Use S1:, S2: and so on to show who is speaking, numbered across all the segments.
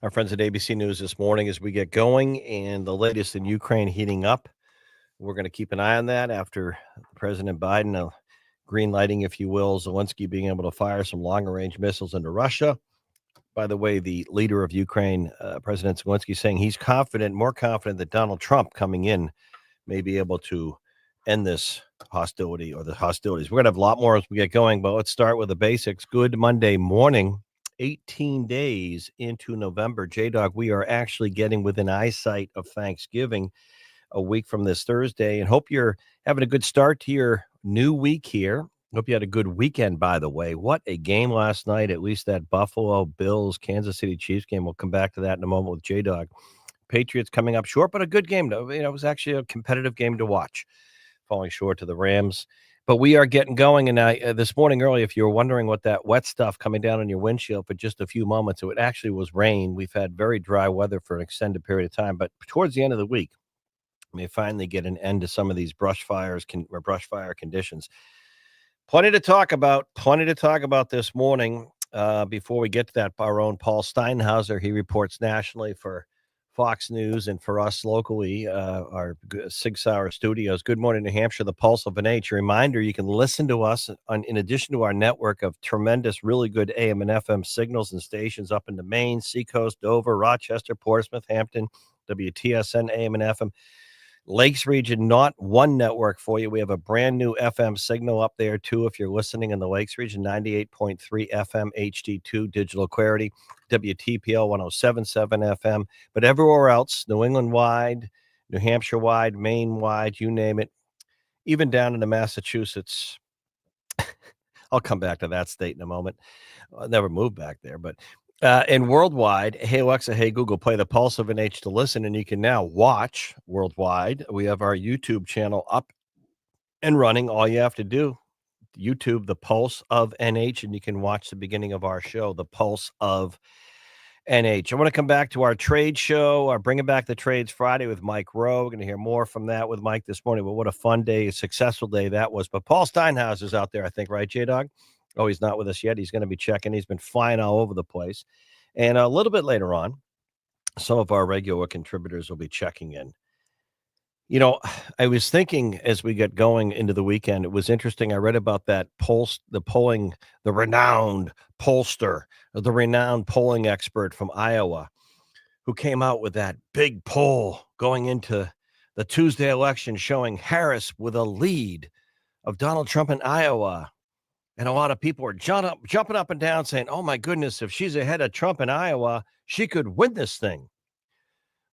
S1: our friends at ABC News this morning as we get going and the latest in Ukraine heating up. We're going to keep an eye on that after President Biden green lighting, if you will, Zelensky being able to fire some longer range missiles into Russia. By the way, the leader of Ukraine, President Zelensky, saying he's more confident that Donald Trump coming in may be able to end this hostility or the hostilities. We're going to have a lot more as we get going, but let's start with the basics. Good Monday morning. 18 days into November, J-Dog, we are actually getting within eyesight of Thanksgiving a week from this Thursday, and hope you're having a good start to your new week here. Hope you had a good weekend, by the way. What a game last night, at least that Buffalo Bills, Kansas City Chiefs game. We'll come back to that in a moment with J-Dog. Patriots coming up short, but a good game. It was actually a competitive game to watch, falling short to the Rams. But we are getting going, and this morning early, if you were wondering what that wet stuff coming down on your windshield for just a few moments, it actually was rain. We've had very dry weather for an extended period of time, but towards the end of the week, we may finally get an end to some of these brush fire conditions. Plenty to talk about this morning. Before we get to that, our own Paul Steinhauser, he reports nationally for Fox News and for us locally, our Sig Sauer studios. Good morning, New Hampshire, the pulse of an H. A reminder, you can listen to us in addition to our network of tremendous, really good AM and FM signals and stations up into Maine, Seacoast, Dover, Rochester, Portsmouth, Hampton, WTSN, AM and FM. Lakes region, not one network for you. We have a brand new FM signal up there, too, if you're listening in the Lakes region, 98.3 FM HD2 digital clarity, WTPL 107.7 FM. But everywhere else, New England wide, New Hampshire wide, Maine wide, you name it, even down into Massachusetts. I'll come back to that state in a moment. I'll never move back there, but and worldwide, hey Alexa, hey Google, play the Pulse of NH to listen, and you can now watch worldwide. We have our YouTube channel up and running. All you have to do, YouTube, the Pulse of NH, and you can watch the beginning of our show, the Pulse of NH. I want to come back to our trade show, our Bringing Back the Trades Friday with Mike Rowe. We're going to hear more from that with Mike this morning, but what a fun day, a successful day that was. But Paul Steinhauser's out there, I think, right, J-Dog? Oh, he's not with us yet. He's going to be checking. He's been flying all over the place. And a little bit later on, some of our regular contributors will be checking in. You know, I was thinking as we get going into the weekend, it was interesting. I read about that the renowned pollster, the renowned polling expert from Iowa, who came out with that big poll going into the Tuesday election showing Harris with a lead of Donald Trump in Iowa. And a lot of people were jumping up and down saying, oh, my goodness, if she's ahead of Trump in Iowa, she could win this thing.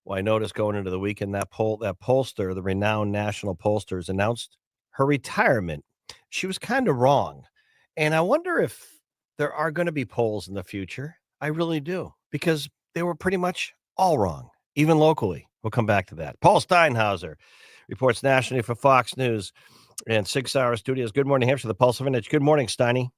S1: Well, I noticed going into the weekend, that pollster, the renowned national pollster, has announced her retirement. She was kind of wrong. And I wonder if there are going to be polls in the future. I really do, because they were pretty much all wrong, even locally. We'll come back to that. Paul Steinhauser reports nationally for Fox News and 6 Hour Studios. Good morning, Hampshire, the Pulse of an Inch. Good morning, Steiny.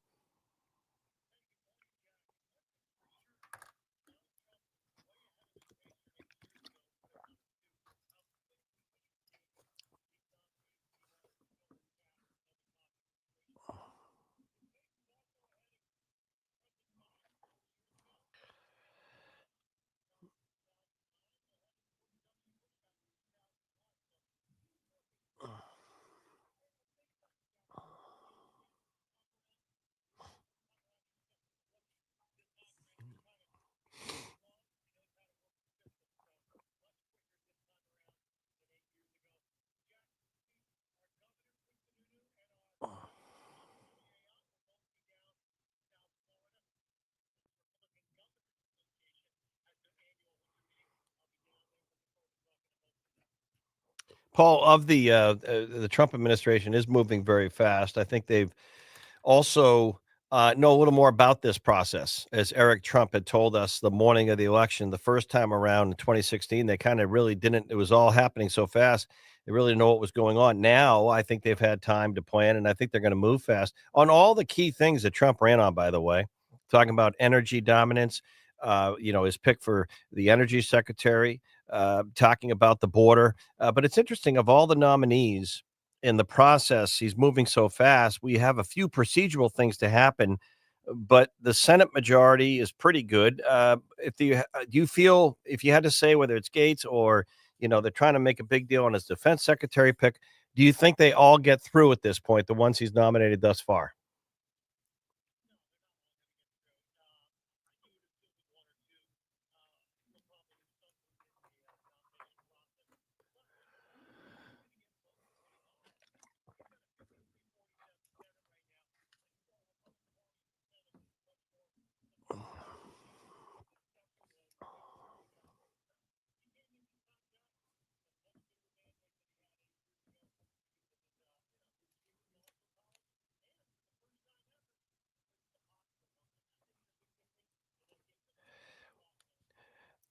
S1: Paul, of the Trump administration is moving very fast. I think they've also know a little more about this process. As Eric Trump had told us the morning of the election, the first time around in 2016, they kind of really didn't. It was all happening so fast. They really didn't know what was going on. Now, I think they've had time to plan, and I think they're going to move fast on all the key things that Trump ran on, by the way, talking about energy dominance, his pick for the energy secretary, talking about the border. But it's interesting, of all the nominees in the process, he's moving so fast. We have a few procedural things to happen but the Senate majority is pretty good. Do you feel if you had to say whether it's Gates or they're trying to make a big deal on his defense secretary pick, do you think they all get through at this point? The ones he's nominated thus far.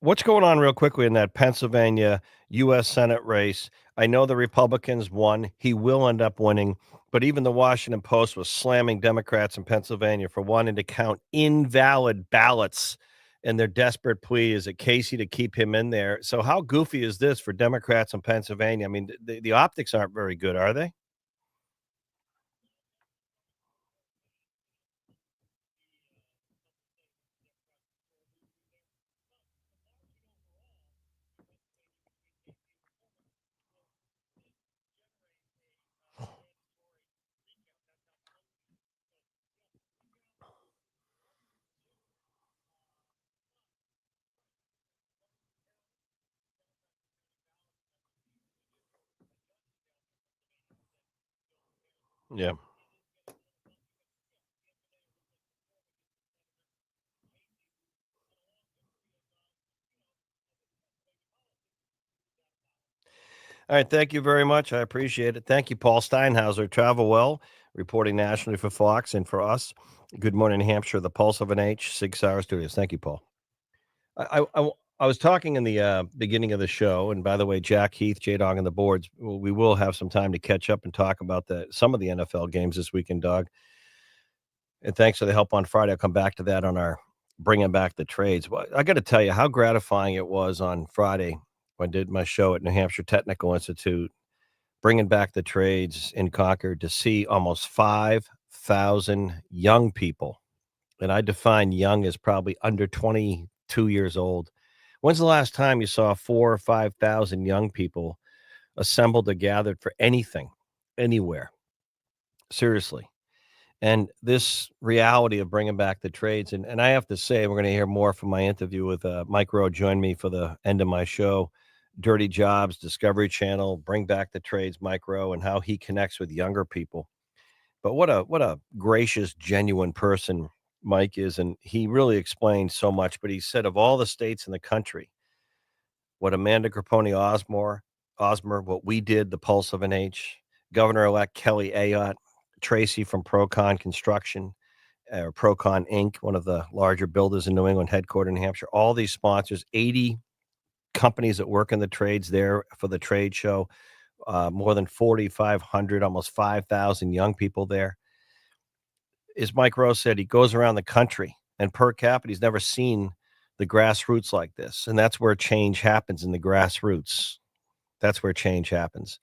S1: What's going on real quickly in that Pennsylvania U.S. Senate race? I know the Republicans won. He will end up winning, but even the Washington Post was slamming Democrats in Pennsylvania for wanting to count invalid ballots. And their desperate plea is at Casey to keep him in there. So, how goofy is this for Democrats in Pennsylvania? I mean, the optics aren't very good, are they? Yeah. All right. Thank you very much. I appreciate it. Thank you, Paul Steinhauser. Travel well, reporting nationally for Fox and for us. Good morning, New Hampshire, the Pulse of an H, 6 Hour Studios. Thank you, Paul. I was talking in the beginning of the show, and by the way, Jack, Heath, J Dog, and the boards. We will have some time to catch up and talk about some of the NFL games this weekend, Dog. And thanks for the help on Friday. I'll come back to that on our bringing back the trades. Well, I got to tell you how gratifying it was on Friday when I did my show at New Hampshire Technical Institute, bringing back the trades in Concord to see almost 5,000 young people. And I define young as probably under 22 years old. When's the last time you saw 4 or 5,000 young people assembled or gathered for anything, anywhere? Seriously. And this reality of bringing back the trades, and I have to say, we're going to hear more from my interview with Mike Rowe. Join me for the end of my show, Dirty Jobs, Discovery Channel, Bring Back the Trades, Mike Rowe, and how he connects with younger people. But what a gracious, genuine person Mike is, and he really explained so much. But he said of all the states in the country, what Amanda Grapponi Osmer, what we did, the Pulse of an H, Governor-elect Kelly Ayotte, Tracy from Procon Construction, or Procon Inc., one of the larger builders in New England, headquartered in New Hampshire. All these sponsors, 80 companies that work in the trades there for the trade show, more than 4,500, almost 5,000 young people there. As Mike Rose said, he goes around the country, and per capita, he's never seen the grassroots like this. And that's where change happens, in the grassroots. That's where change happens.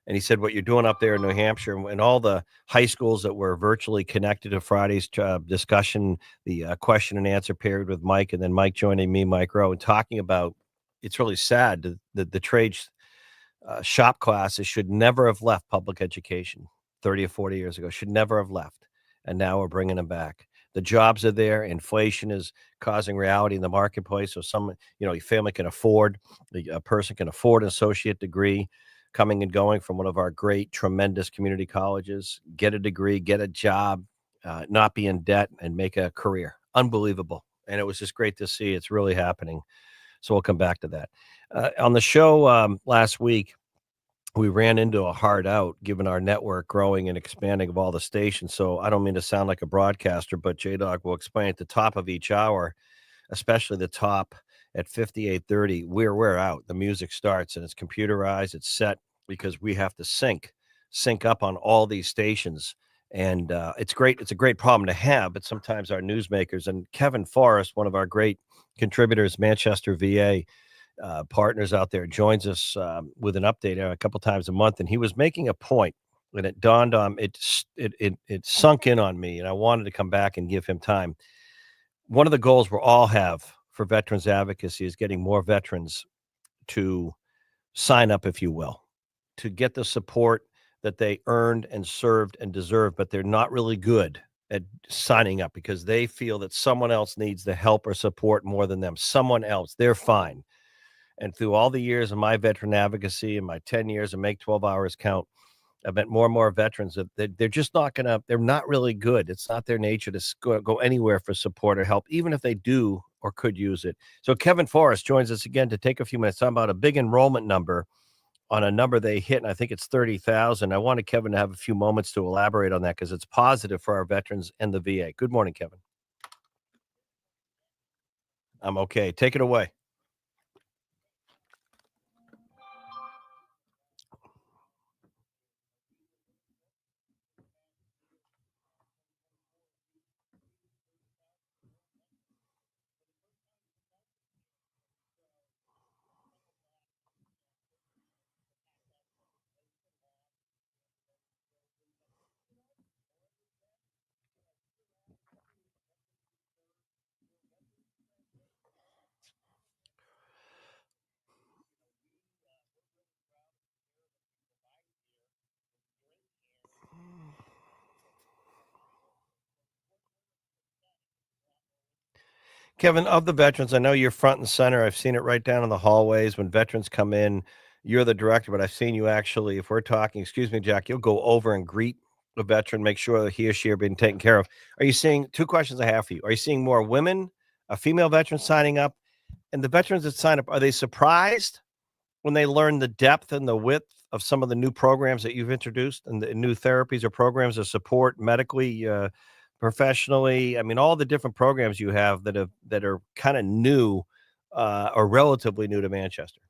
S1: And he said, what you're doing up there in New Hampshire and all the high schools that were virtually connected to Friday's discussion, the question and answer period with Mike, and then Mike joining me, Mike Rowe, and talking about, it's really sad that the trade shop classes should never have left public education 30 or 40 years ago, should never have left. And now we're bringing them back. The jobs are there. Inflation is causing reality in the marketplace. So a family can afford, a person can afford an associate degree, coming and going from one of our great, tremendous community colleges, get a degree, get a job, not be in debt, and make a career. Unbelievable. And it was just great to see. It's really happening. So we'll come back to that. On the show last week, we ran into a hard out given our network growing and expanding of all the stations. So I don't mean to sound like a broadcaster, but J Dog will explain at the top of each hour, especially the top at 58:30, we're out. The music starts and it's computerized, it's set because we have to sync up on all these stations. And it's great. It's a great problem to have, but sometimes our newsmakers, and Kevin Forrest, one of our great contributors, Manchester, VA, partners out there, joins us with an update a couple times a month. And he was making a point. And it dawned on it sunk in on me, and I wanted to come back and give him time. One of the goals we all have for veterans advocacy is getting more veterans to sign up, if you will, to get the support that they earned and served and deserve, but they're not really good at signing up because they feel that someone else needs the help or support more than them. Someone else, they're fine. And through all the years of my veteran advocacy and my 10 years of Make 12 Hours Count, I've met more and more veterans that they're just not gonna, they're not really good. It's not their nature to go anywhere for support or help, even if they do or could use it. So Kevin Forrest joins us again to take a few minutes, talking about a big enrollment number on a number they hit, and I think it's 30,000. I wanted Kevin to have a few moments to elaborate on that because it's positive for our veterans and the VA. Good morning, Kevin. I'm okay. Take it away. Kevin, of the veterans, I know you're front and center. I've seen it right down in the hallways when veterans come in. You're the director, but I've seen you actually, if we're talking, excuse me, Jack, you'll go over and greet the veteran, make sure that he or she are being taken care of. Are you seeing two questions I have for you? Are you seeing more women, a female veteran signing up? And the veterans that sign up, are they surprised when they learn the depth and the width of some of the new programs that you've introduced and the new therapies or programs of support medically, professionally? I mean, all the different programs you have that are kind of new or relatively new to Manchester.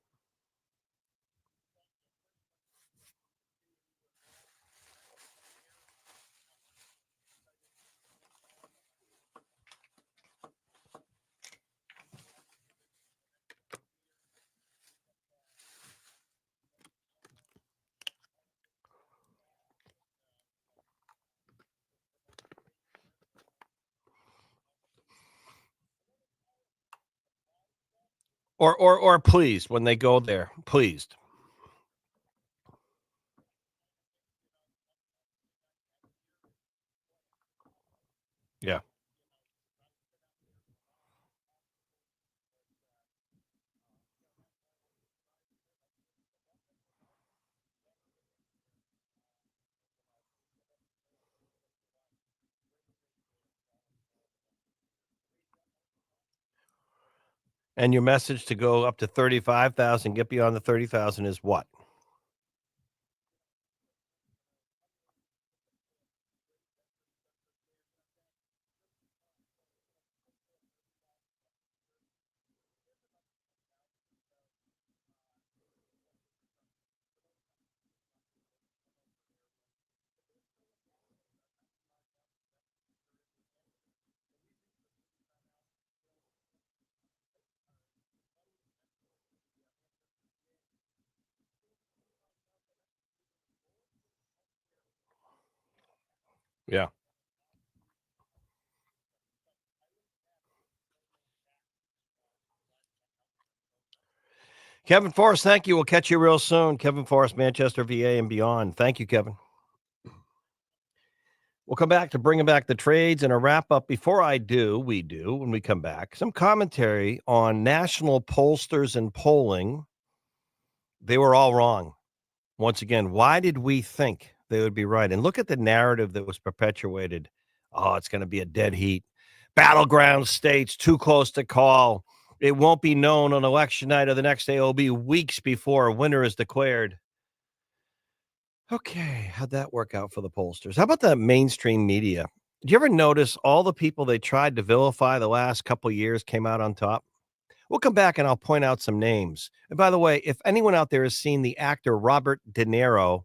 S1: Or pleased when they go there. Pleased. Yeah. And your message to go up to 35,000, get beyond the 30,000 is what? Yeah. Kevin Forrest, thank you. We'll catch you real soon. Kevin Forrest, Manchester, VA, and beyond. Thank you, Kevin. We'll come back to bringing back the trades and a wrap up. Before I do, we do when we come back, some commentary on national pollsters and polling. They were all wrong. Once again, why did we think they would be right? And look at the narrative that was perpetuated. Oh, it's going to be a dead heat. Battleground states too close to call. It won't be known on election night or the next day. It'll be weeks before a winner is declared. Okay, how'd that work out for the pollsters? How about the mainstream media? Did you ever notice all the people they tried to vilify the last couple years came out on top? We'll come back and I'll point out some names. And by the way, if anyone out there has seen the actor Robert De Niro,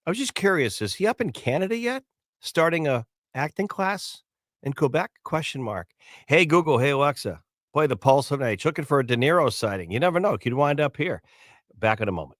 S1: I was just curious, is he up in Canada yet? Starting a acting class in Quebec? Question mark. Hey Google, hey Alexa, play the Pulse of Night. Looking for a De Niro sighting. You never know. Could wind up here. Back in a moment.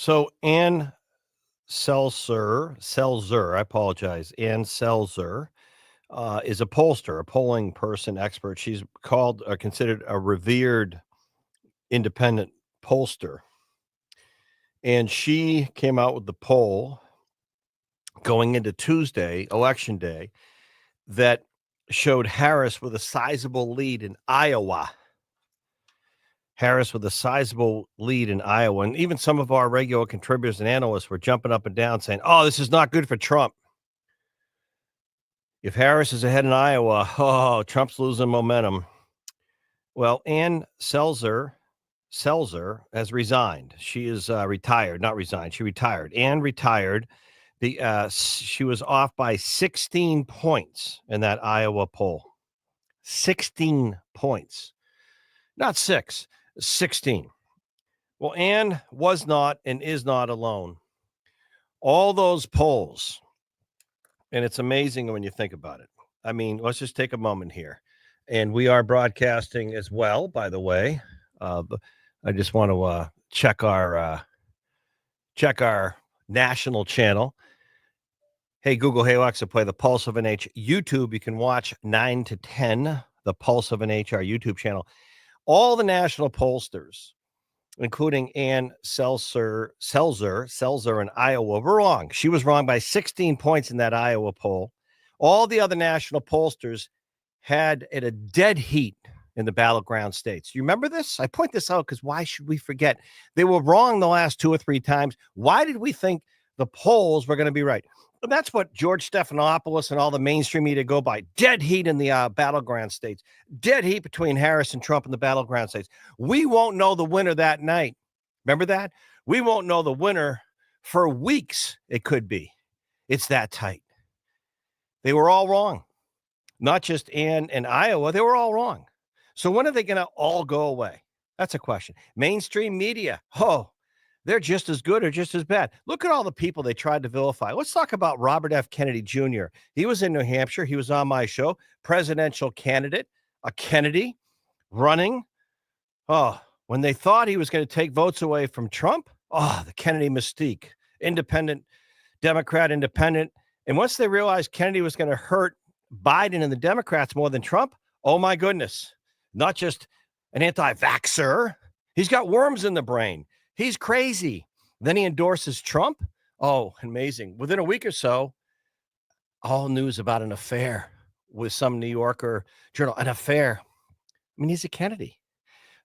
S1: So Ann Selzer, I apologize. Ann Selzer is a pollster, a polling person expert. She's called, considered a revered independent pollster. And she came out with the poll going into Tuesday, election day, that showed Harris with a sizable lead in Iowa. Harris with a sizable lead in Iowa. And even some of our regular contributors and analysts were jumping up and down saying, oh, this is not good for Trump. If Harris is ahead in Iowa, oh, Trump's losing momentum. Well, Ann Selzer has resigned. She is retired, not resigned. She retired. Ann retired. She was off by 16 points in that Iowa poll. 16 points. Not 6, 16. Well, Ann was not and is not alone. All those polls, and it's amazing when you think about it. I mean, let's just take a moment here. And we are broadcasting as well, by the way. I just want to check our national channel. Hey, Google, hey, Alexa, play the Pulse of an H YouTube. You can watch 9 to 10, the Pulse of an H, our YouTube channel. All the national pollsters, including Ann Selzer in Iowa, were wrong. She was wrong by 16 points in that Iowa poll. All the other national pollsters had it a dead heat in the battleground states. You remember this? I point this out because why should we forget? They were wrong the last 2 or 3 times. Why did we think the polls were going to be right? And that's what George Stephanopoulos and all the mainstream media go by. Dead heat in the battleground states. Dead heat between Harris and Trump in the battleground states. We won't know the winner that night. Remember that? We won't know the winner for weeks, it could be. It's that tight. They were all wrong. Not just Ann and Iowa. They were all wrong. So when are they going to all go away? That's a question. Mainstream media. Oh, they're just as good or just as bad. Look at all the people they tried to vilify. Let's talk about Robert F. Kennedy Jr. He was in New Hampshire. He was on my show. Presidential candidate, a Kennedy running. Oh, when they thought he was going to take votes away from Trump, the Kennedy mystique, independent, Democrat independent. And once they realized Kennedy was going to hurt Biden and the Democrats more than Trump, oh my goodness, not just an anti-vaxxer. He's got worms in the brain. He's crazy. Then he endorses Trump. Oh, amazing. Within a week or so, all news about an affair with some New Yorker journal. An affair. I mean, he's a Kennedy,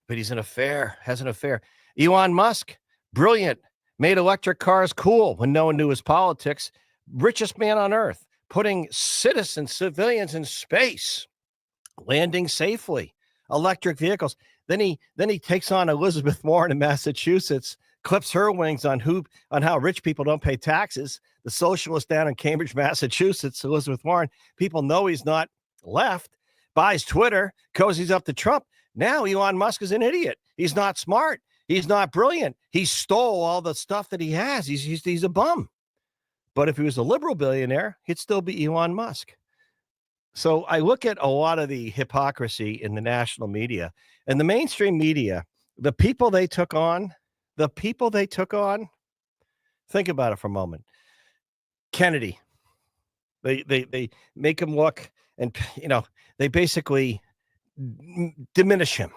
S1: but he's has an affair. Elon Musk, brilliant, made electric cars cool when no one knew his politics. Richest man on earth, putting civilians in space, landing safely, electric vehicles. Then he takes on Elizabeth Warren in Massachusetts, clips her wings on how rich people don't pay taxes. The socialist down in Cambridge, Massachusetts, Elizabeth Warren, people know he's not left, buys Twitter, cozies up to Trump. Now Elon Musk is an idiot. He's not smart. He's not brilliant. He stole all the stuff that he has. He's a bum. But if he was a liberal billionaire, he'd still be Elon Musk. So I look at a lot of the hypocrisy in the national media and the mainstream media, the people they took on, think about it for a moment. Kennedy, they make him look and, they basically diminish him,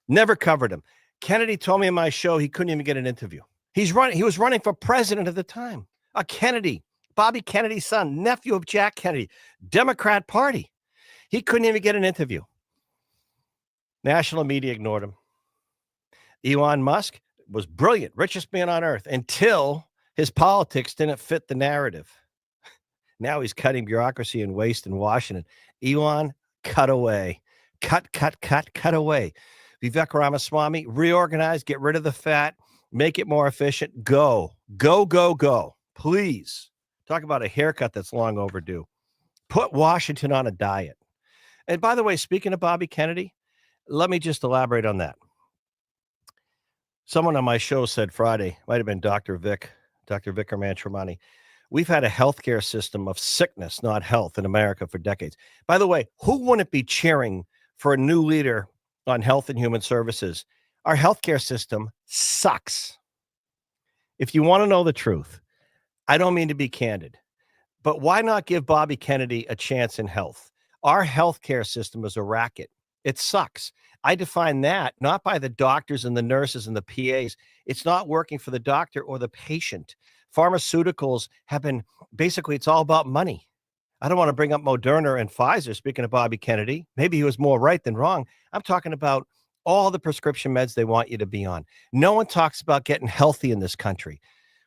S1: never covered him. Kennedy told me in my show he couldn't even get an interview. He was running for president at the time. A Kennedy, Bobby Kennedy's son, nephew of Jack Kennedy, Democrat Party. He couldn't even get an interview. National media ignored him. Elon Musk was brilliant, richest man on earth, until his politics didn't fit the narrative. Now he's cutting bureaucracy and waste in Washington. Elon, cut away. Cut away. Vivek Ramaswamy, reorganize, get rid of the fat, make it more efficient. Go. Please. Talk about a haircut that's long overdue. Put Washington on a diet. And by the way, speaking of Bobby Kennedy, let me just elaborate on that. Someone on my show said Friday, might have been Dr. Vikram Mantromani, we've had a healthcare system of sickness, not health, in America for decades. By the way, who wouldn't be cheering for a new leader on health and human services? Our healthcare system sucks. If you want to know the truth, I don't mean to be candid, but why not give Bobby Kennedy a chance in health? Our healthcare system is a racket. It sucks. I define that not by the doctors and the nurses and the PAs. It's not working for the doctor or the patient. Pharmaceuticals have been basically, it's all about money. I don't want to bring up Moderna and Pfizer. Speaking of Bobby Kennedy, maybe he was more right than wrong. I'm talking about all the prescription meds they want you to be on. No one talks about getting healthy in this country.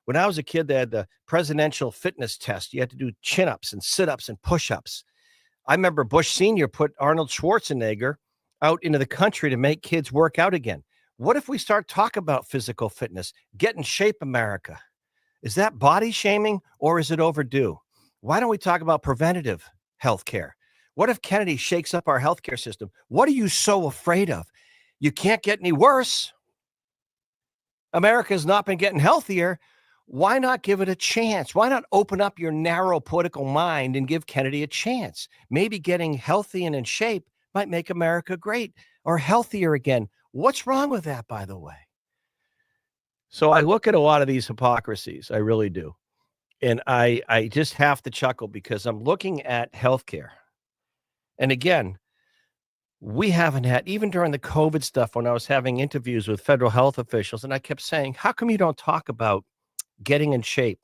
S1: When I was a kid, they had the presidential fitness test. You had to do chin ups and sit ups and push ups. I remember Bush Sr. put Arnold Schwarzenegger out into the country to make kids work out again. What if we start talking about physical fitness? Get in shape, America. Is that body shaming or is it overdue? Why don't we talk about preventative health care? What if Kennedy shakes up our healthcare system? What are you so afraid of? You can't get any worse. America's not been getting healthier. Why not give it a chance? Why not open up your narrow political mind and give Kennedy a chance? Maybe getting healthy and in shape might make America great or healthier again. What's wrong with that, by the way? So I look at a lot of these hypocrisies. I really do. And I just have to chuckle because I'm looking at healthcare. And again, we haven't had, even during the COVID stuff, when I was having interviews with federal health officials, and I kept saying, how come you don't talk about getting in shape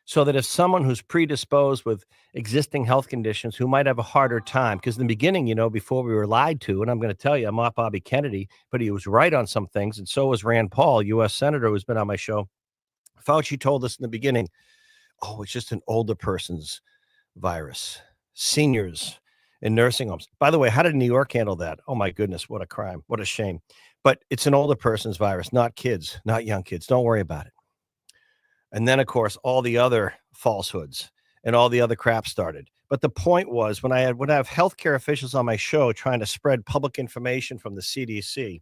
S1: so that if someone who's predisposed with existing health conditions who might have a harder time, because in the beginning, before we were lied to, and I'm going to tell you, I'm not Bobby Kennedy, but he was right on some things. And so was Rand Paul, U.S. Senator, who's been on my show. Fauci told us in the beginning, oh, it's just an older person's virus, seniors in nursing homes. By the way, how did New York handle that? Oh, my goodness, what a crime. What a shame. But it's an older person's virus, not kids, not young kids. Don't worry about it. And then, of course, all the other falsehoods and all the other crap started. But the point was, when I have healthcare officials on my show trying to spread public information from the CDC,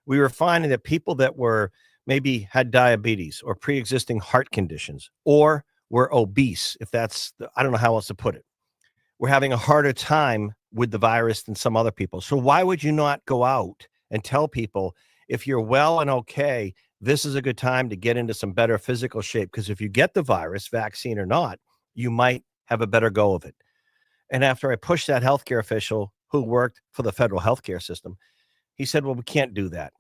S1: we were finding that people that were maybe had diabetes or pre-existing heart conditions or were obese, if that's, I don't know how else to put it, we're having a harder time with the virus than some other people. So why would you not go out and tell people, if you're well and okay, this is a good time to get into some better physical shape? Because if you get the virus, vaccine or not, you might have a better go of it. And after I pushed that healthcare official who worked for the federal healthcare system, he said, well, we can't do that.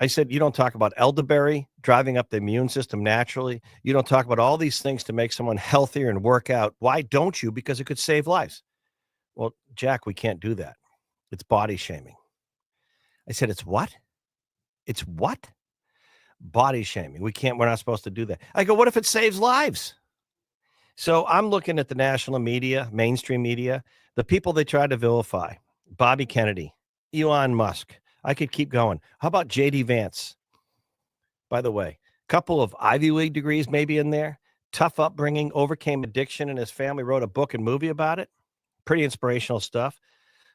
S1: I said, you don't talk about elderberry driving up the immune system naturally. You don't talk about all these things to make someone healthier and work out. Why don't you? Because it could save lives. Well, Jack, we can't do that. It's body shaming. I said, it's what? It's what? Body shaming. We're not supposed to do that. I go, what if it saves lives? So I'm looking at the national media, mainstream media, the people they try to vilify, Bobby Kennedy, Elon Musk. I could keep going. How about J.D. Vance? By the way, a couple of Ivy League degrees maybe in there, tough upbringing, overcame addiction, and his family wrote a book and movie about it. Pretty inspirational stuff.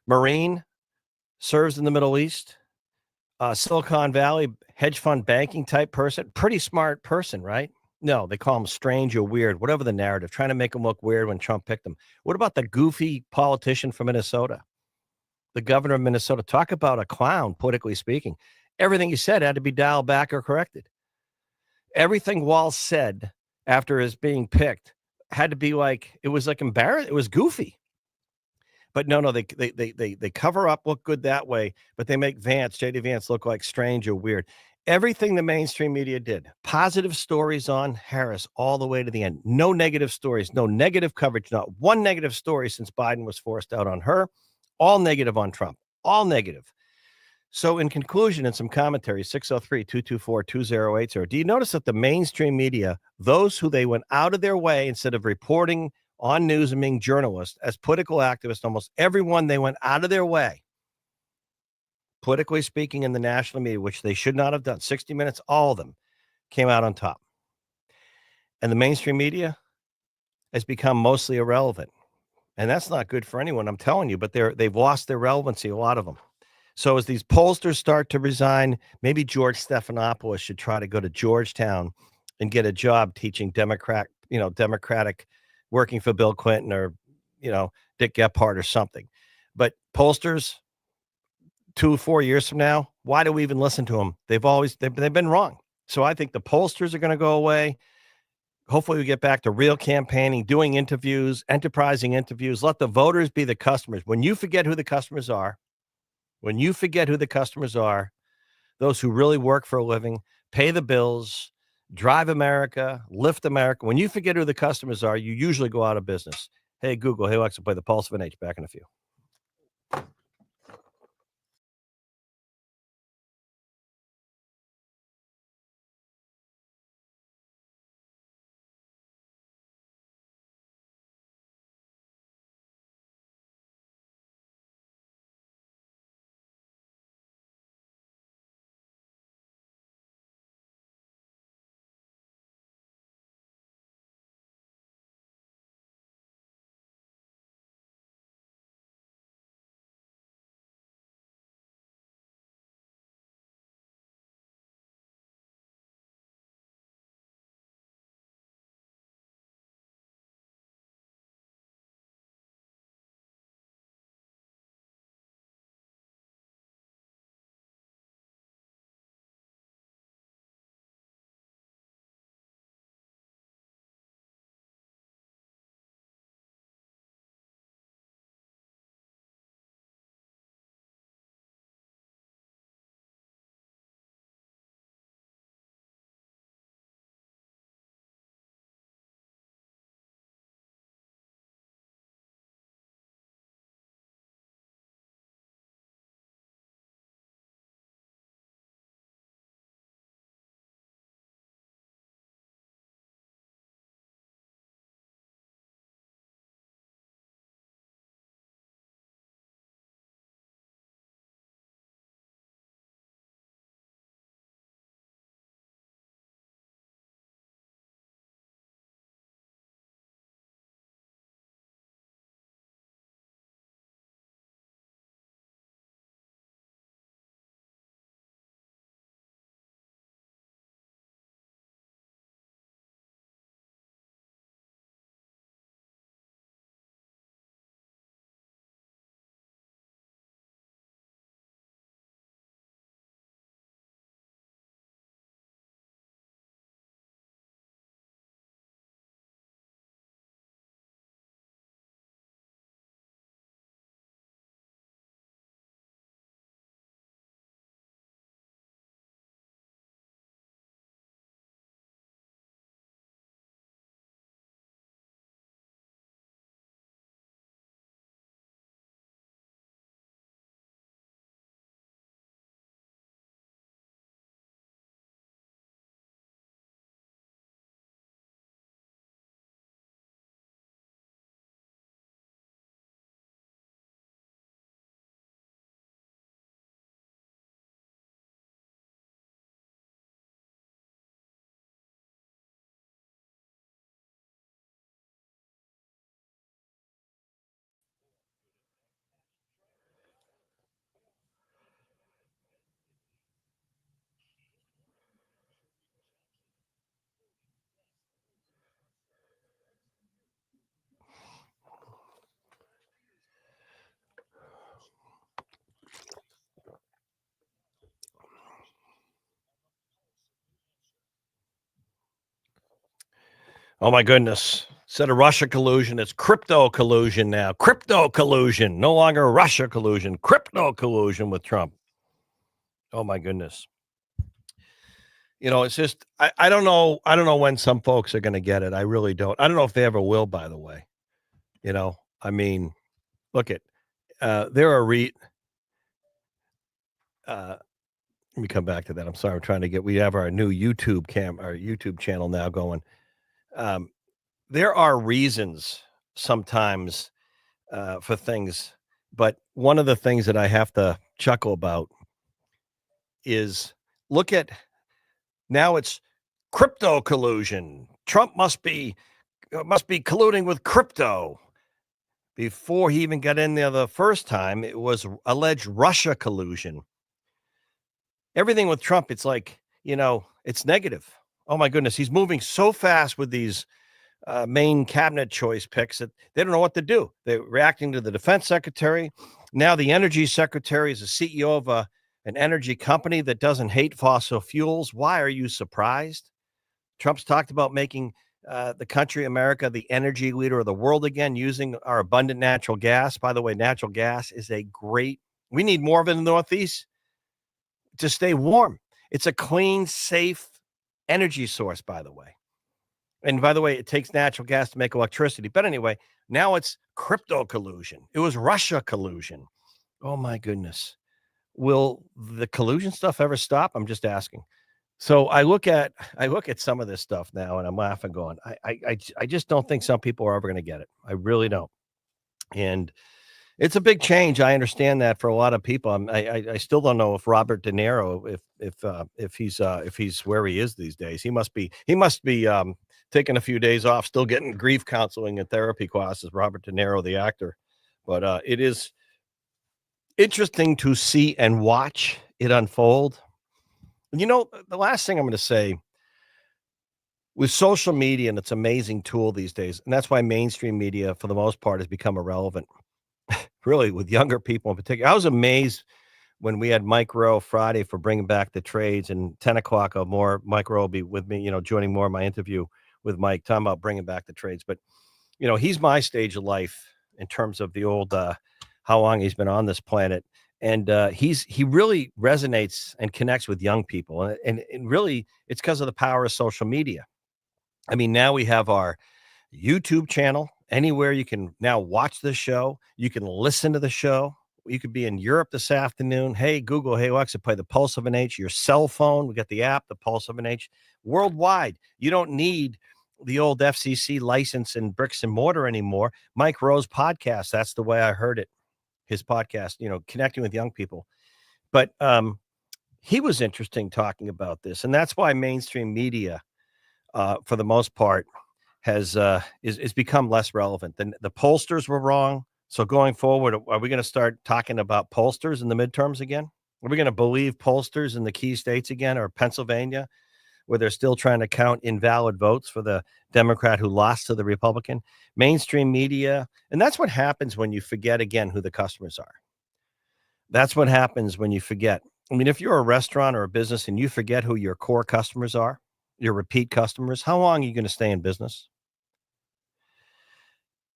S1: Marine, serves in the Middle East, Silicon Valley, hedge fund banking type person, pretty smart person, right? No, they call him strange or weird, whatever the narrative, trying to make him look weird when Trump picked him. What about the goofy politician from Minnesota? The governor of Minnesota? Talk about a clown, politically speaking. Everything he said had to be dialed back or corrected. Everything Walz said after his being picked had to be like, it was like embarrassing. It was goofy. But no, they cover up, look good that way, but they make J.D. Vance look like strange or weird. Everything the mainstream media did, positive stories on Harris all the way to the end. No negative stories, no negative coverage, not one negative story since Biden was forced out on her. All negative on Trump, all negative. So in conclusion, in some commentary, 603-224-2080, do you notice that the mainstream media, those who they went out of their way instead of reporting on news and being journalists, as political activists, almost everyone, they went out of their way, politically speaking, in the national media, which they should not have done. 60 Minutes, all of them came out on top. And the mainstream media has become mostly irrelevant. And that's not good for anyone, I'm telling you, but they've lost their relevancy, a lot of them. So as these pollsters start to resign, maybe George Stephanopoulos should try to go to Georgetown and get a job teaching Democratic, working for Bill Clinton or, Dick Gephardt or something. But pollsters, 2-4 years from now, why do we even listen to them? They've been wrong. So I think the pollsters are going to go away. Hopefully we get back to real campaigning, doing interviews, enterprising interviews. Let the voters be the customers. When you forget who the customers are, those who really work for a living, pay the bills, drive America, lift America. When you forget who the customers are, you usually go out of business. Hey, Google, hey, Alexa, play the Pulse of an H. Back in a few. Oh my goodness. Instead of Russia collusion, it's crypto collusion now. Crypto collusion. No longer Russia collusion. Crypto collusion with Trump. Oh my goodness. It's just I don't know. I don't know when some folks are gonna get it. I really don't. I don't know if they ever will, by the way. I mean, look at there are let me come back to that. I'm sorry. I'm trying to we have our new our YouTube channel now going. Um, there are reasons sometimes for things, but one of the things that I have to chuckle about is look at now it's crypto collusion. Trump must be colluding with crypto. Before he even got in there the first time, it was alleged Russia collusion. Everything with Trump, it's like, it's negative. Oh my goodness, he's moving so fast with these main cabinet choice picks that they don't know what to do. They're reacting to the defense secretary. Now the energy secretary is the CEO of an an energy company that doesn't hate fossil fuels. Why are you surprised? Trump's talked about making the country, America, the energy leader of the world again, using our abundant natural gas. By the way, natural gas is we need more of it in the Northeast to stay warm. It's a clean, safe energy source, by the way. And by the way, it takes natural gas to make electricity. But anyway, now it's crypto collusion. It was Russia collusion. Oh my goodness. Will the collusion stuff ever stop? I'm just asking. So I look at some of this stuff now and I'm laughing, going, I just don't think some people are ever going to get it. I really don't. And it's a big change. I understand that for a lot of people. I still don't know if Robert De Niro, if he's where he is these days. He must be taking a few days off, still getting grief counseling and therapy classes. Robert De Niro, the actor, but it is interesting to see and watch it unfold. You know, the last thing I'm going to say with social media and its amazing tool these days, and that's why mainstream media, for the most part, has become irrelevant. Really, with younger people in particular. I was amazed when we had Mike Rowe Friday for bringing back the trades, and 10 o'clock or more, Mike Rowe will be with me, joining more of my interview with Mike, talking about bringing back the trades. But, he's my stage of life in terms of the old, how long he's been on this planet. And he really resonates and connects with young people. And really, it's because of the power of social media. I mean, now we have our YouTube channel. Anywhere you can now watch the show, you can listen to the show. You could be in Europe this afternoon. Hey, Google, hey, Alexa, play the Pulse of an H. Your cell phone, we got the app, the Pulse of an H. Worldwide, you don't need the old FCC license and bricks and mortar anymore. Mike Rowe's podcast, that's the way I heard it. His podcast, connecting with young people. But he was interesting talking about this. And that's why mainstream media, for the most part, has is become less relevant. The pollsters were wrong. So going forward, are we going to start talking about pollsters in the midterms again? Are we going to believe pollsters in the key states again, or Pennsylvania, where they're still trying to count invalid votes for the Democrat who lost to the Republican? Mainstream media. And that's what happens when you forget again who the customers are. That's what happens when you forget. I mean, if you're a restaurant or a business and you forget who your core customers are, your repeat customers, how long are you going to stay in business?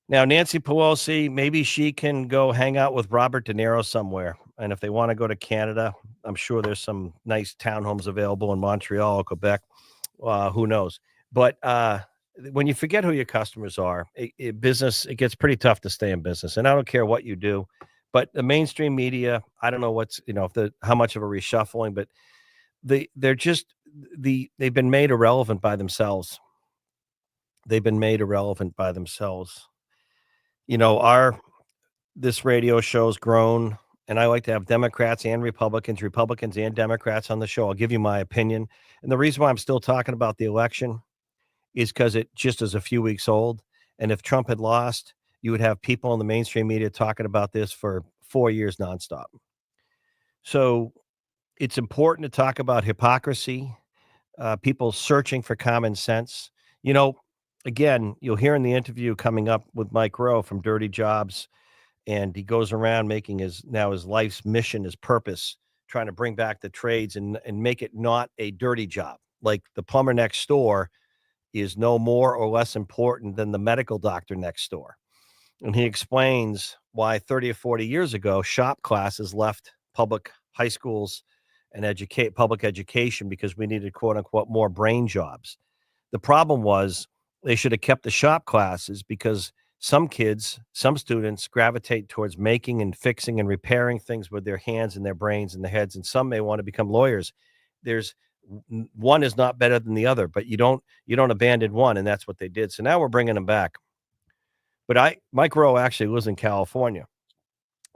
S1: Now, Nancy Pelosi, maybe she can go hang out with Robert De Niro somewhere. And if they want to go to Canada, I'm sure there's some nice townhomes available in Montreal or Quebec. Who knows? But when you forget who your customers are, business, it gets pretty tough to stay in business. And I don't care what you do. But the mainstream media, I don't know how much of a reshuffling, but they've been made irrelevant by themselves. They've been made irrelevant by themselves. This radio show's grown, and I like to have Democrats and Republicans and Democrats on the show. I'll give you my opinion. And the reason why I'm still talking about the election is because it just is a few weeks old. And if Trump had lost, you would have people in the mainstream media talking about this for 4 years nonstop. So it's important to talk about hypocrisy, people searching for common sense. Again, you'll hear in the interview coming up with Mike Rowe from Dirty Jobs, and he goes around making his life's mission, his purpose, trying to bring back the trades and make it not a dirty job. Like the plumber next door is no more or less important than the medical doctor next door. And he explains why 30 or 40 years ago, shop classes left public high schools and public education because we needed, quote unquote, more brain jobs. The problem was they should have kept the shop classes because some students gravitate towards making and fixing and repairing things with their hands and their brains and their heads. And some may want to become lawyers. One is not better than the other, but you don't abandon one. And that's what they did. So now we're bringing them back. But Mike Rowe actually lives in California,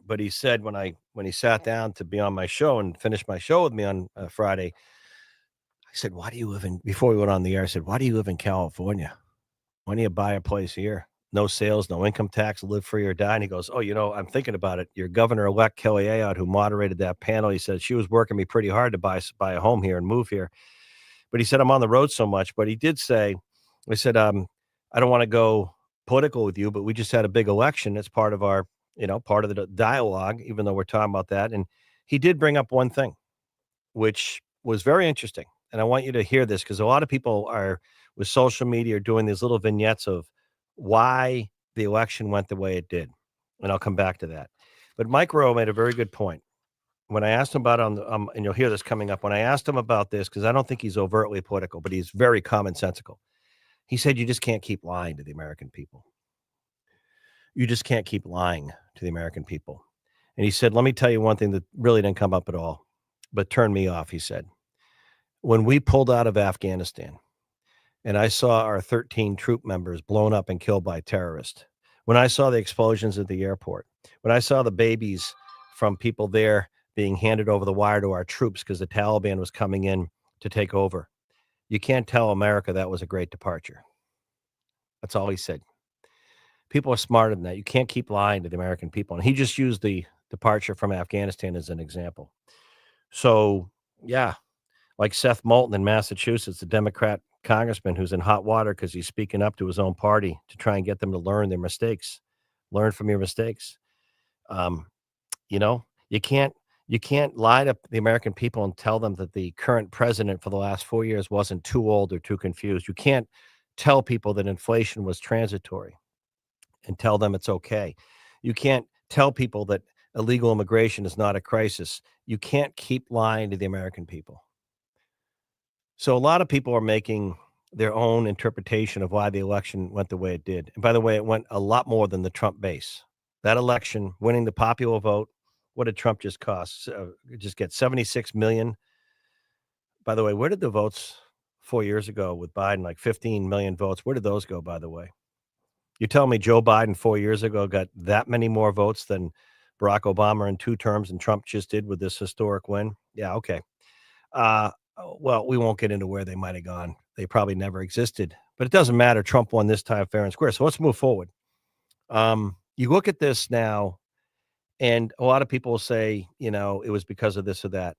S1: but he said when he sat down to be on my show and finish my show with me on Friday, I said, before we went on the air, I said, why do you live in California? Why don't you buy a place here? No sales, no income tax, live free or die. And he goes, I'm thinking about it. Your governor-elect, Kelly Ayotte, who moderated that panel, he said she was working me pretty hard to buy a home here and move here. But he said, I'm on the road so much. But he did say, I said, I don't want to go political with you, but we just had a big election. It's part of our, part of the dialogue, even though we're talking about that. And he did bring up one thing. which was very interesting. And I want you to hear this because a lot of people are with social media are doing these little vignettes of why the election went the way it did. And I'll come back to that. But Mike Rowe made a very good point. When I asked him about and you'll hear this coming up, when I asked him about this, because I don't think he's overtly political, but he's very commonsensical. He said, you just can't keep lying to the American people. You just can't keep lying to the American people. And he said, let me tell you one thing that really didn't come up at all, but turned me off, he said. When we pulled out of Afghanistan and I saw our 13 troop members blown up and killed by terrorists, when I saw the explosions at the airport, when I saw the babies from people there being handed over the wire to our troops because the Taliban was coming in to take over, you can't tell America that was a great departure. That's all he said. People are smarter than that. You can't keep lying to the American people. And he just used the departure from Afghanistan as an example. So, yeah, like Seth Moulton in Massachusetts, the Democrat congressman who's in hot water because he's speaking up to his own party to try and get them to learn their mistakes. Learn from your mistakes. You know, you can't lie to the American people and tell them that the current president for the last 4 years wasn't too old or too confused. You can't tell people that inflation was transitory and tell them it's okay. You can't tell people that illegal immigration is not a crisis. You can't keep lying to the American people. So a lot of people are making their own interpretation of why the election went the way it did. And by the way, it went a lot more than the Trump base. That election, winning the popular vote, what did Trump just cost? Just get 76 million. By the way, where did the votes 4 years ago with Biden, like 15 million votes, where did those go, by the way? You tell me Joe Biden 4 years ago got that many more votes than Barack Obama in 2 terms and Trump just did with this historic win? Yeah, okay. Well, we won't get into where they might have gone. They probably never existed, but it doesn't matter. Trump won this time fair and square. So let's move forward. You look at this now, and a lot of people will say, you know, it was because of this or that.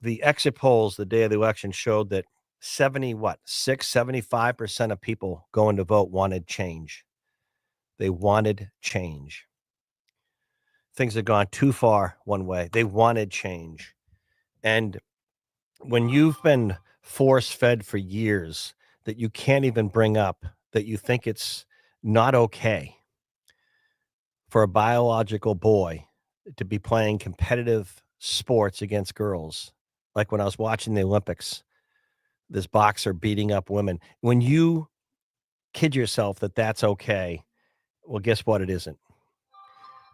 S1: The exit polls the day of the election showed that 75% of people going to vote wanted change. They wanted change. Things had gone too far one way. They wanted change. And when you've been force-fed for years that you can't even bring up, that you think it's not okay for a biological boy to be playing competitive sports against girls, like when I was watching the Olympics, this boxer beating up women. When you kid yourself that that's okay, well, guess what? It isn't.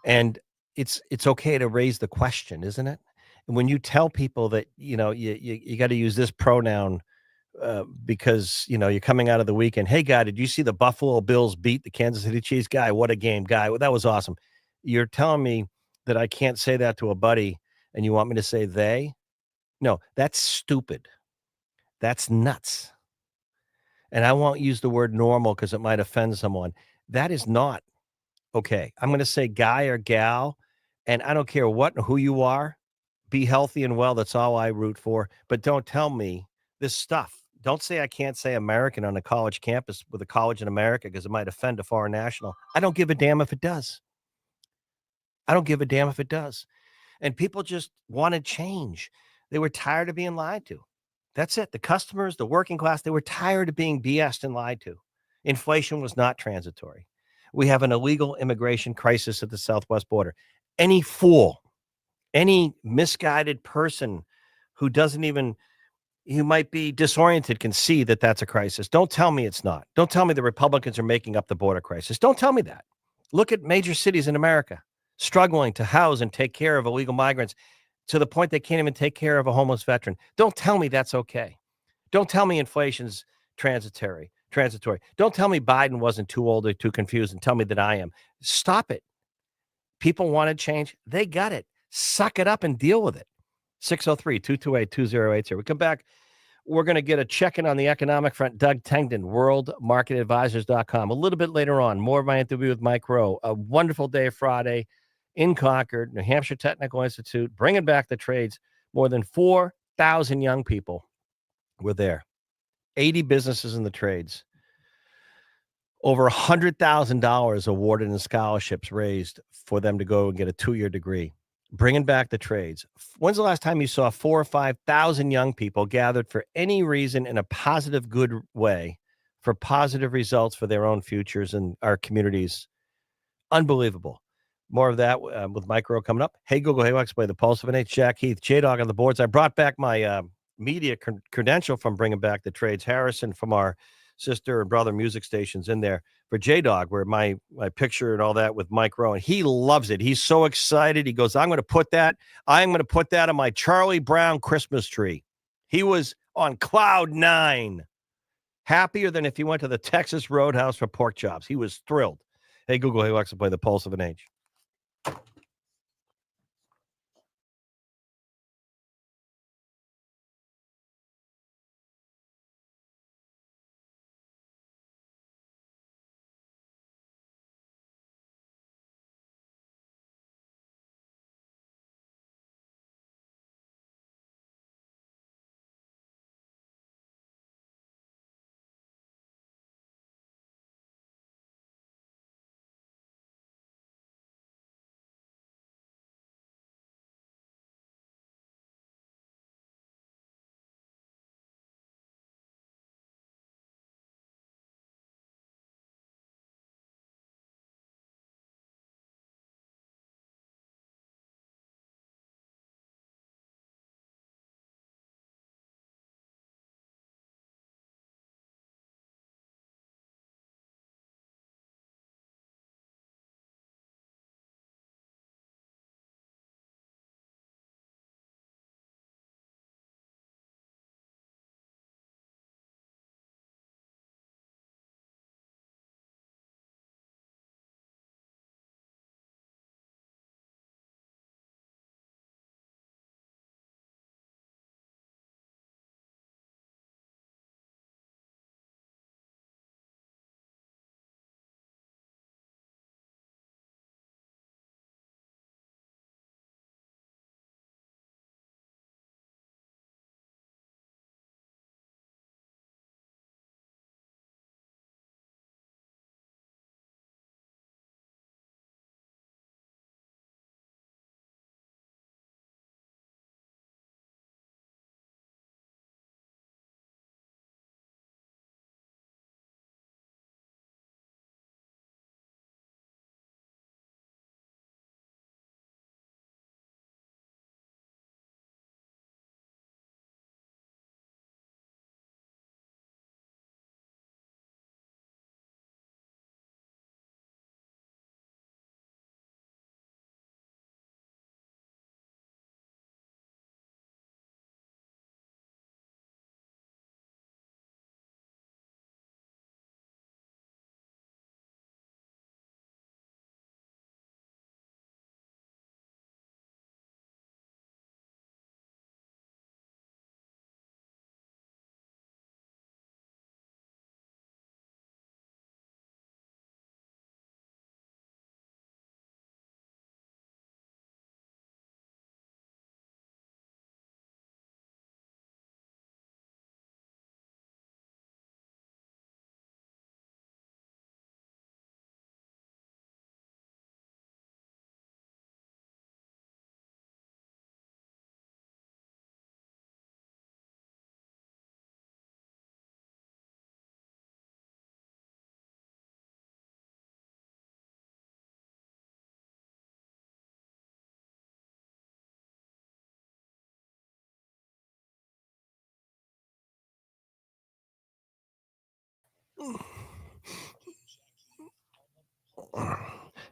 S1: And it's okay to raise the question, isn't it? And when you tell people that, you know, you got to use this pronoun because, you know, you're coming out of the weekend. Hey, guy, did you see the Buffalo Bills beat the Kansas City Chiefs? Guy, what a game, guy. Well, that was awesome. You're telling me that I can't say that to a buddy and you want me to say they? No, that's stupid. That's nuts. And I won't use the word normal because it might offend someone. That is not okay. I'm going to say guy or gal, and I don't care what who you are. Be healthy and well. That's all I root for. But don't tell me this stuff. Don't say I can't say American on a college campus with a college in America because it might offend a foreign national. I don't give a damn if it does. I don't give a damn if it does. And people just wanted change. They were tired of being lied to. That's it. The customers, the working class, they were tired of being BS'd and lied to. Inflation was not transitory. We have an illegal immigration crisis at the southwest border. Any fool, any misguided person who might be disoriented can see that that's a crisis. Don't tell me it's not. Don't tell me the Republicans are making up the border crisis. Don't tell me that. Look at major cities in America struggling to house and take care of illegal migrants to the point they can't even take care of a homeless veteran. Don't tell me that's okay. Don't tell me inflation's transitory. Don't tell me Biden wasn't too old or too confused and tell me that I am. Stop it. People wanted change. They got it. Suck it up and deal with it. 603-228-2080. We come back. We're going to get a check-in on the economic front. Doug Tengden, worldmarketadvisors.com. A little bit later on, more of my interview with Mike Rowe. A wonderful day Friday in Concord, New Hampshire Technical Institute, bringing back the trades. More than 4,000 young people were there. 80 businesses in the trades. Over $100,000 awarded in scholarships raised for them to go and get a 2-year degree. bringing back the trades. When's the last time you saw 4 or 5,000 young people gathered for any reason in a positive, good way for positive results for their own futures and our communities? Unbelievable. More of that with Micro coming up. Hey, Google, hey, Wax, play the Pulse of an H. Jack, Heath, J-Dog on the boards. I brought back my media credential from bringing back the trades. Harrison from our sister and brother music stations in there for J-Dog, where my picture and all that with Micro, and he loves it. He's so excited. He goes, I'm going to put that on my Charlie Brown Christmas tree. He was on cloud 9, happier than if he went to the Texas Roadhouse for pork chops. He was thrilled. Hey, Google, hey, Alexa, play the Pulse of an Age.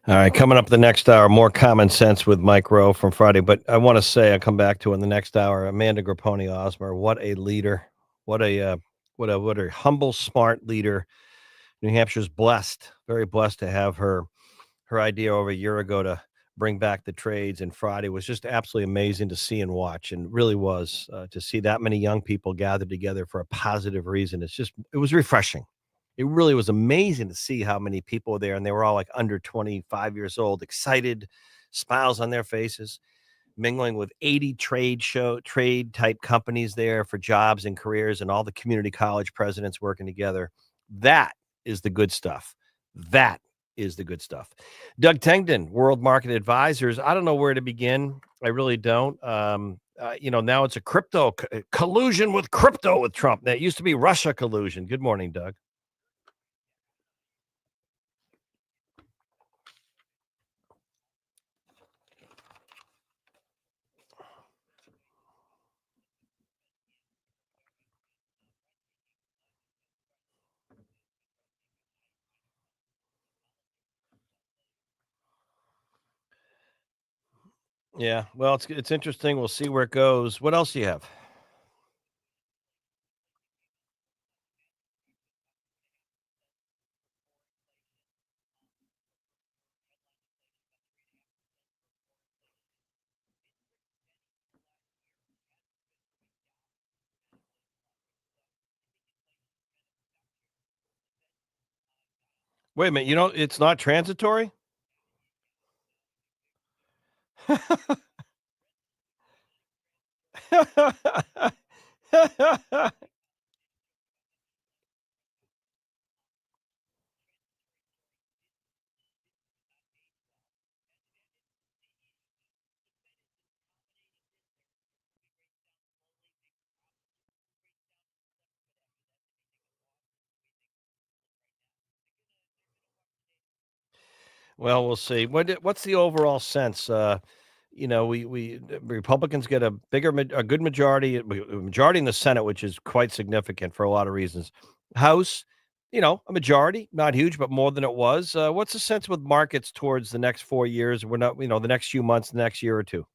S1: All right, coming up the next hour, more common sense with Mike Rowe from Friday. But I want to say, I come back to in the next hour, Amanda Grapponi Osmer. What a leader! What a humble, smart leader. New Hampshire's blessed, very blessed to have her idea over a year ago to bring back the trades. And Friday was just absolutely amazing to see and watch, and really was to see that many young people gathered together for a positive reason. It was refreshing. It really was amazing to see how many people were there, and they were all like under 25 years old, excited, smiles on their faces, mingling with 80 trade type companies there for jobs and careers, and all the community college presidents working together. That is the good stuff. That is the good stuff. Doug Tengden, World Market Advisors. I don't know where to begin. I really don't. Now it's a crypto collusion with crypto with Trump. That used to be Russia collusion. Good morning, Doug. Yeah, well, it's interesting. We'll see where it goes. What else do you have? Wait a minute. It's not transitory. Well, we'll see. What's the overall sense? We Republicans get a good majority, a majority in the Senate, which is quite significant for a lot of reasons. House, a majority, not huge, but more than it was. What's the sense with markets towards the next 4 years? We're not, the next few months, the next year or two.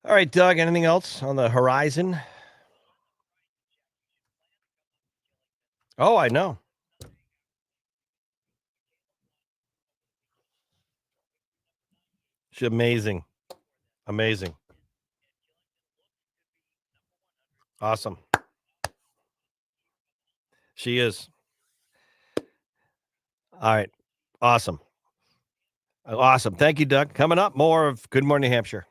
S1: All right, Doug. Anything else on the horizon? Oh, I know. She's amazing, amazing, awesome. She is. All right, awesome. Awesome. Thank you, Doug. Coming up, more of Good Morning Hampshire.